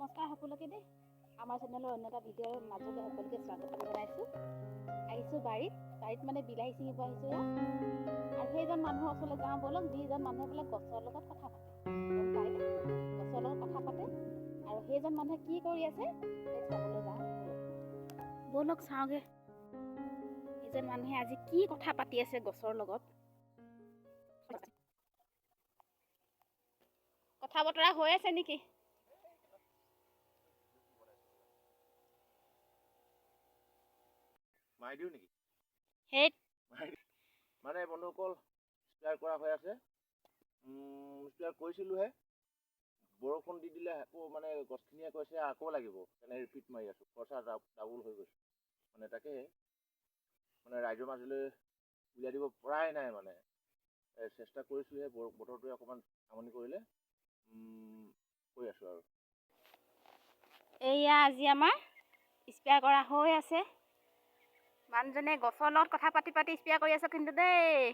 নমস্কাৰ সকলোকে দেই। আমাৰ চেনেলৰ অন্য এটা ভিডিঅ'ৰ মাজলৈ সকলোকে স্বাগতম জনাইছোঁ। আহিছোঁ বাৰীত মানে বিলাহী ছিঙিব আহিছোঁ আৰু সেইজন মানুহৰ ওচৰলৈ যাওঁ ব'লক, যিজন মানুহে বোলে গছৰ লগত কথা পাতে। গম পায়নে? গছৰ লগত কথা পাতে আৰু সেইজন মানুহে কি কৰি আছে সেই চাবলৈ যাওঁ ব'লক চাওঁগৈ। সেইজন মানুহে আজি কি কথা পাতি আছে গছৰ লগত। কথা বতৰা হৈ আছে নেকি? মাৰি দিওঁ নেকি? সেই মানে বন্ধুসকল স্প্ৰে কৰা হৈ আছে। স্প্ৰে কৰিছিলোঁহে, বৰষুণ দি দিলে আকৌ মানে গছখিনিয়ে কৈছে আকৌ লাগিব, তেনে ৰিপিট মাৰি আছোঁ। খৰচা ডাবুল হৈ গৈছে। মানে তাকে মানে ৰাইজৰ মাজলৈ উলিয়াই দিব পৰাই নাই মানে। চেষ্টা কৰিছোঁহে, বতৰটোৱে অকণমান আমনি কৰিলে কৰি আছোঁ আৰু। এয়া আজি আমাৰ স্প্ৰে কৰা হৈ আছে। মানুহজনে গছৰ লগত কথা পাতি স্প্ৰে কৰি আছে কিন্তু দেই।